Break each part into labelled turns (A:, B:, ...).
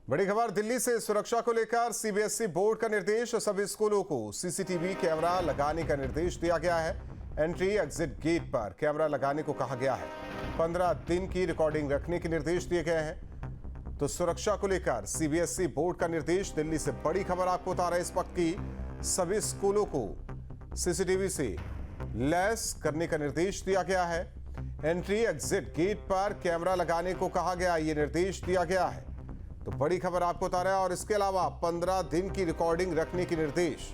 A: बड़ी खबर दिल्ली से। सुरक्षा को लेकर सीबीएसई बोर्ड का निर्देश। सभी स्कूलों को सीसीटीवी कैमरा लगाने का निर्देश दिया गया है। एंट्री एग्जिट गेट पर कैमरा लगाने को कहा गया है। 15 दिन की रिकॉर्डिंग रखने के निर्देश दिए गए हैं। तो सुरक्षा को लेकर सीबीएसई बोर्ड का निर्देश। दिल्ली से बड़ी खबर आपको बता रहे हैं इस वक्त की। सभी स्कूलों को सीसीटीवी से लैस करने का निर्देश दिया गया है। एंट्री एग्जिट गेट पर कैमरा लगाने को कहा गया, ये निर्देश दिया गया है। तो बड़ी खबर आपको बता रहे हैं। और इसके अलावा 15 दिन की रिकॉर्डिंग रखने के निर्देश।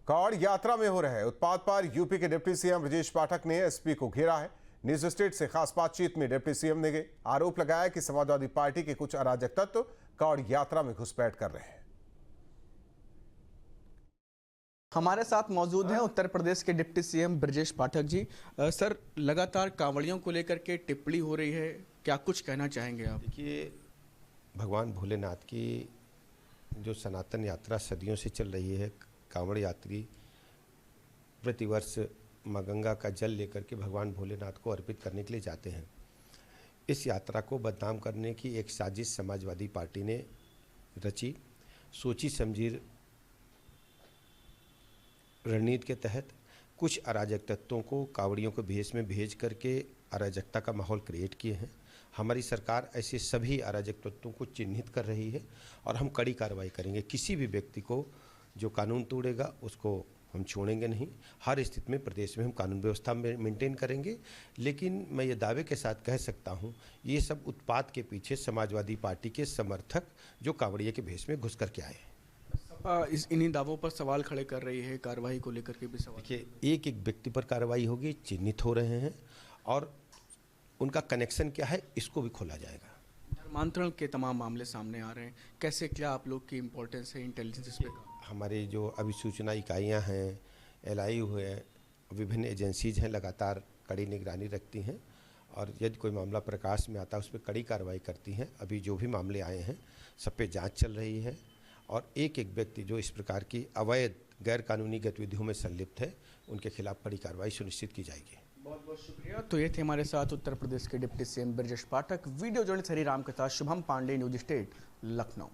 A: कांवड़ यात्रा में हो रहे उत्पात पर यूपी के डिप्टी सीएम ब्रजेश पाठक ने एसपी को घेरा है। न्यूज स्टेट से खास बातचीत में डिप्टी सीएम ने आरोप लगाया कि समाजवादी पार्टी के कुछ अराजक तत्व कांवड़ यात्रा में घुसपैठ कर रहे हैं।
B: हमारे साथ मौजूद हैं उत्तर प्रदेश के deputy CM Brajesh Pathak ji. Sir, लगातार कांवड़ियों को लेकर के टिप्पणी हो रही है, क्या कुछ कहना चाहेंगे आप?
C: देखिए, भगवान भोलेनाथ की जो सनातन यात्रा सदियों से चल रही है, कांवड़ यात्री प्रतिवर्ष माँ गंगा का जल लेकर के भगवान भोलेनाथ को अर्पित करने के लिए जाते हैं। इस यात्रा को बदनाम करने की एक साजिश समाजवादी पार्टी ने रची। सोची समझी रणनीति के तहत कुछ अराजक तत्वों को कांवड़ियों के भेष में भेज करके अराजकता का माहौल क्रिएट किए हैं। हमारी सरकार ऐसे सभी अराजक तत्वों को चिन्हित कर रही है और हम कड़ी कार्रवाई करेंगे। किसी भी व्यक्ति को जो कानून तोड़ेगा उसको हम छोड़ेंगे नहीं। हर स्थिति में प्रदेश में हम कानून व्यवस्था में मेंटेन करेंगे। लेकिन मैं ये दावे के साथ कह सकता हूँ, ये सब उत्पात के पीछे समाजवादी पार्टी के समर्थक जो कांवड़िया के भेष में घुस करके आए हैं।
B: इन्हीं दावों पर सवाल खड़े कर रही है, कार्रवाई को लेकर के भी सवाल।
C: देखिए, एक एक व्यक्ति पर कार्रवाई होगी, चिन्हित हो रहे हैं और उनका कनेक्शन क्या है इसको भी खोला जाएगा।
B: धर्मांतरण के तमाम मामले सामने आ रहे हैं, कैसे, क्या आप लोग की इम्पोर्टेंस है इंटेलिजेंस पे?
C: हमारी जो अभिसूचना इकाइयाँ हैं, LIU है, विभिन्न एजेंसीज हैं, लगातार कड़ी निगरानी रखती हैं और यदि कोई मामला प्रकाश में आता है उस पर कड़ी कार्रवाई करती हैं। अभी जो भी मामले आए हैं सब पे जाँच चल रही है और एक एक व्यक्ति जो इस प्रकार की अवैध गैर कानूनी गतिविधियों में संलिप्त है उनके खिलाफ कड़ी कार्रवाई सुनिश्चित की जाएगी।
B: बहुत बहुत शुक्रिया। तो ये थे हमारे साथ उत्तर प्रदेश के deputy CM Brajesh Pathak. Video journalist Hariram के साथ शुभम पांडे, न्यूज स्टेट, लखनऊ।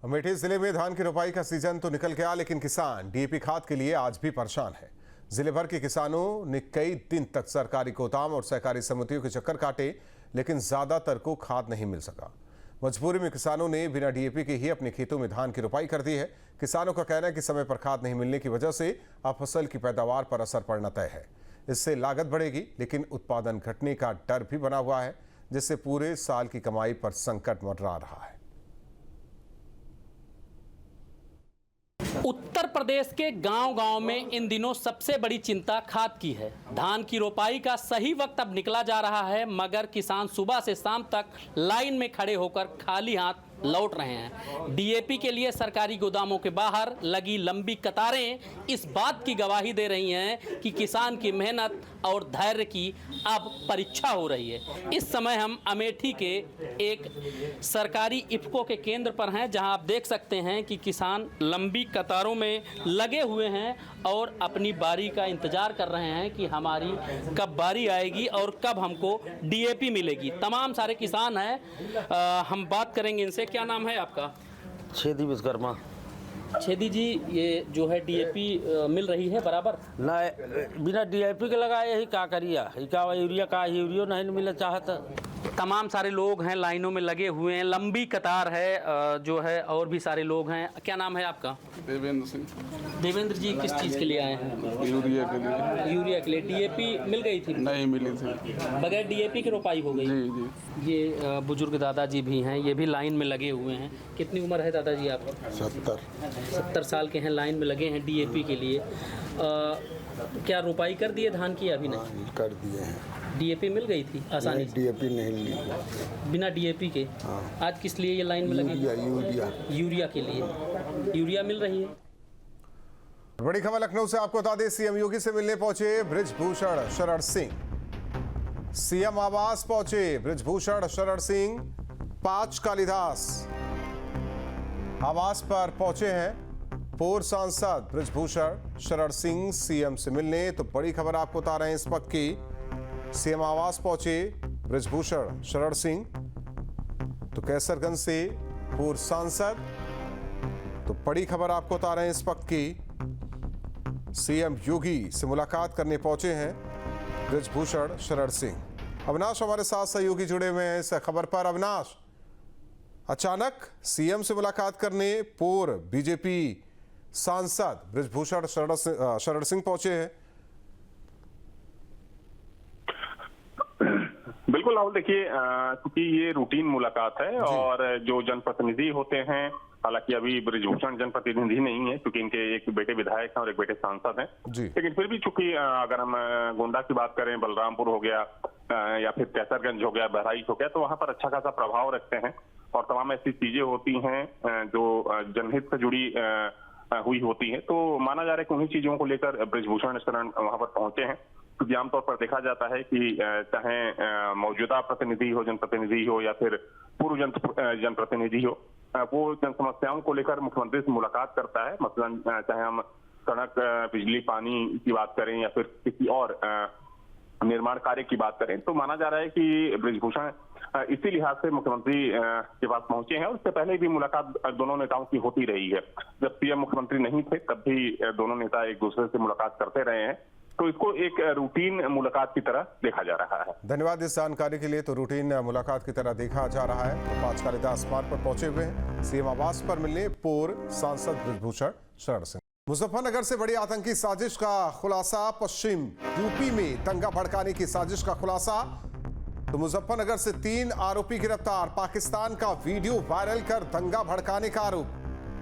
A: अमेठी जिले में धान की रोपाई का सीजन तो निकल गया, लेकिन किसान डीएपी खाद के लिए आज भी परेशान है। जिले भर के किसानों ने कई दिन तक सरकारी गोदाम और सहकारी समितियों के चक्कर काटे, लेकिन ज्यादातर को खाद नहीं मिल सका। मजबूरी में किसानों ने बिना डीएपी के ही अपने खेतों में धान की रोपाई कर दी है। किसानों का कहना है कि समय पर खाद नहीं मिलने की वजह से अब फसल की पैदावार पर असर पड़ना तय है। इससे लागत बढ़ेगी, लेकिन उत्पादन घटने का डर भी बना हुआ है, जिससे पूरे साल की कमाई पर संकट मंडरा रहा है।
D: उत्तर प्रदेश के गांव-गांव में इन दिनों सबसे बड़ी चिंता खाद की है। धान की रोपाई का सही वक्त अब निकला जा रहा है, मगर किसान सुबह से शाम तक लाइन में खड़े होकर खाली हाथ लौट रहे हैं। डीएपी के लिए सरकारी गोदामों के बाहर लगी लंबी कतारें इस बात की गवाही दे रही हैं कि किसान की मेहनत और धैर्य की अब परीक्षा हो रही है। इस समय हम अमेठी के एक सरकारी इफ्को के केंद्र पर हैं, जहां आप देख सकते हैं कि किसान लंबी कतारों में लगे हुए हैं और अपनी बारी का इंतजार कर रहे हैं कि हमारी कब बारी आएगी और कब हमको डीएपी मिलेगी। तमाम सारे किसान हैं, हम बात करेंगे इनसे। क्या नाम है आपका?
E: छेदी विश्वकर्मा।
D: छेदी जी, ये जो है डीएपी मिल रही है बराबर?
E: ना, बिना डीएपी के लगाए यही क्या करिए, यूरिया का यूरिया नहीं मिलना चाहता।
D: तमाम सारे लोग हैं, लाइनों में लगे हुए हैं, लंबी कतार है जो है, और भी सारे लोग हैं। क्या नाम है आपका?
F: देवेंद्र सिंह।
D: देवेंद्र जी, किस चीज़ के लिए आए हैं?
F: यूरिया के लिए।
D: यूरिया के लिए। डीएपी मिल गई थी?
F: नहीं मिली थी,
D: बगैर डीएपी की रोपाई हो गई।
F: जी जी।
D: ये बुजुर्ग दादाजी भी हैं, ये भी लाइन में लगे हुए हैं। कितनी उम्र है दादाजी आपकी?
F: 70
D: साल के हैं, लाइन में लगे हैं डीएपी के लिए। क्या रोपाई कर दिए धान की? अभी नहीं
F: कर दिए हैं।
D: डीएपी मिल गई थी आसानी से?
F: डीएपी नहीं ली।
D: बिना डीएपी के? आज किस लिए ये लाइन में लगे? यूरिया के लिए। यूरिया मिल रही है।
A: बड़ी खबर लखनऊ से आपको बता दें, सीएम योगी से मिलने पहुंचे बृजभूषण शरण सिंह। सीएम आवास पहुंचे बृजभूषण शरण सिंह। 5 कालिदास आवास पर पहुंचे हैं पूर्व सांसद बृजभूषण शरण सिंह सीएम से मिलने। तो बड़ी खबर आपको बता रहे हैं इस वक्त की। सीएम आवास पहुंचे बृजभूषण शरण सिंह, तो कैसरगंज से पूर्व सांसद। तो बड़ी खबर आपको बता रहे हैं इस वक्त की, सीएम योगी से मुलाकात करने पहुंचे हैं बृजभूषण शरण सिंह। अविनाश हमारे साथ सहयोगी जुड़े हुए हैं इस खबर पर। अविनाश, अचानक सीएम से मुलाकात करने पूर्व बीजेपी सांसद बृजभूषण शरण सिंह पहुंचे हैं।
G: बिल्कुल राहुल, देखिए क्योंकि ये रूटीन मुलाकात है और जो जनप्रतिनिधि होते हैं, हालांकि अभी बृजभूषण जनप्रतिनिधि नहीं है क्योंकि इनके एक बेटे विधायक हैं और एक बेटे सांसद हैं, लेकिन फिर भी चूंकि अगर हम गोंडा की बात करें, बलरामपुर हो गया या फिर कैसरगंज हो गया, बहराइच हो गया, तो वहां पर अच्छा खासा प्रभाव रखते हैं और तमाम ऐसी चीजें होती हैं जो जनहित से जुड़ी हुई होती है। तो माना जा रहा है कि उन्हीं चीजों को लेकर बृजभूषण शरण वहां पर पहुंचे हैं, क्योंकि आमतौर पर देखा जाता है कि चाहे मौजूदा प्रतिनिधि हो, जनप्रतिनिधि हो या फिर पूर्व जनप्रतिनिधि हो, वो जन समस्याओं को लेकर मुख्यमंत्री से मुलाकात करता है। मसलन चाहे हम सड़क, बिजली, पानी की बात करें या फिर किसी और निर्माण कार्य की बात करें, तो माना जा रहा है कि बृजभूषण इसी लिहाज से मुख्यमंत्री के पास पहुंचे हैं। और इससे पहले भी मुलाकात दोनों नेताओं की होती रही है। जब पीएम मुख्यमंत्री नहीं थे तब भी दोनों नेता एक दूसरे से मुलाकात करते रहे हैं, तो इसको एक रूटीन मुलाकात की तरह देखा जा रहा है।
A: धन्यवाद इस जानकारी के लिए। तो रूटीन मुलाकात की तरह देखा जा रहा है। तो 5 कालिदास मार्ग पर पहुंचे हुए हैं सीएम आवास पर मिलने पूर्व सांसद बृजभूषण शरण सिंह। मुजफ्फरनगर से बड़ी आतंकी साजिश का खुलासा, पश्चिम यूपी में दंगा भड़काने की साजिश का खुलासा। तो मुजफ्फरनगर से 3 आरोपी गिरफ्तार, पाकिस्तान का वीडियो वायरल कर दंगा भड़काने का आरोप,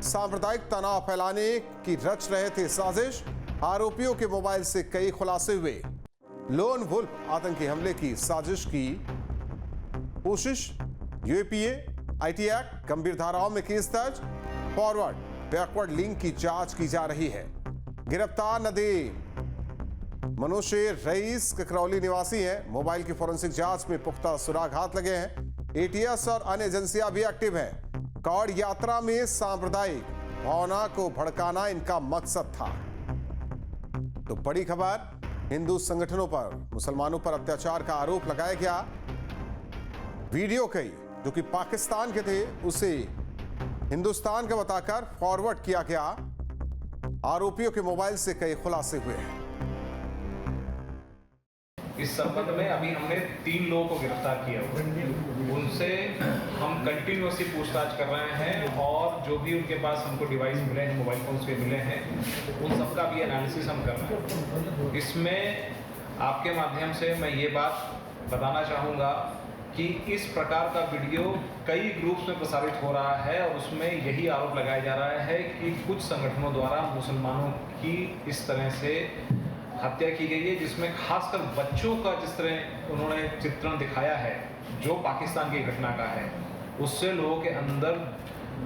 A: सांप्रदायिक तनाव फैलाने की रच रहे थे साजिश। आरोपियों के मोबाइल से कई खुलासे हुए। लोन वुल्फ आतंकी हमले की साजिश की कोशिश, यूएपीए, आईटी एक्ट, गंभीर धाराओं में केस दर्ज, फॉरवर्ड बैकवर्ड लिंक की जांच की जा रही है। गिरफ्तार नदीम मनोशेर रईस ककरौली निवासी है। मोबाइल की फोरेंसिक जांच में पुख्ता सुराग हाथ लगे हैं। एटीएस और अन्य एजेंसियां भी एक्टिव हैं। कावड़ यात्रा में सांप्रदायिक भावना को भड़काना इनका मकसद था। तो बड़ी खबर, हिंदू संगठनों पर मुसलमानों पर अत्याचार का आरोप लगाया गया। वीडियो कई जो कि पाकिस्तान के थे उसे हिंदुस्तान का बताकर फॉरवर्ड किया गया। आरोपियों के मोबाइल से कई खुलासे हुए हैं।
H: इस संबंध में अभी हमने 3 लोगों को गिरफ्तार किया हुआ है। उनसे हम कंटिन्यूसली पूछताछ कर रहे हैं और जो भी उनके पास हमको डिवाइस मिले हैं, मोबाइल फोन्स के मिले हैं, उन सब का भी एनालिसिस हम कर रहे हैं। इसमें आपके माध्यम से मैं ये बात बताना चाहूँगा कि इस प्रकार का वीडियो कई ग्रुप्स में प्रसारित हो रहा है और उसमें यही आरोप लगाया जा रहा है कि कुछ संगठनों द्वारा मुसलमानों की इस तरह से हत्या की गई है, जिसमें खासकर बच्चों का जिस तरह उन्होंने चित्रण दिखाया है जो पाकिस्तान की घटना का है, उससे लोगों के अंदर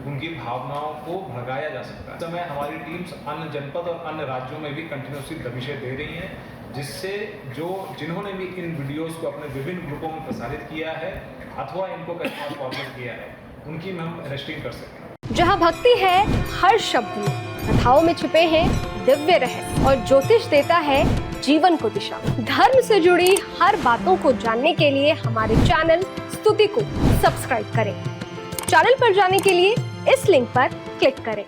H: उनकी भावनाओं को भड़काया जा सकता है। इस समय हमारी टीम्स अन्य जनपद और अन्य राज्यों में भी कंटिन्यूसली दबिशें दे रही हैं, जिससे जिन्होंने भी इन वीडियोस को अपने विभिन्न ग्रुपों में प्रसारित किया है अथवा इनको कहीं और फॉरवर्ड किया है, उनकी हम अरेस्टिंग कर सकें।
I: जहाँ भक्ति है हर शब्द में, कथाओं में छिपे हैं दिव्य रहस्य और ज्योतिष देता है जीवन को दिशा। धर्म से जुड़ी हर बातों को जानने के लिए हमारे चैनल स्तुति को सब्सक्राइब करें। चैनल पर जाने के लिए इस लिंक पर क्लिक करें।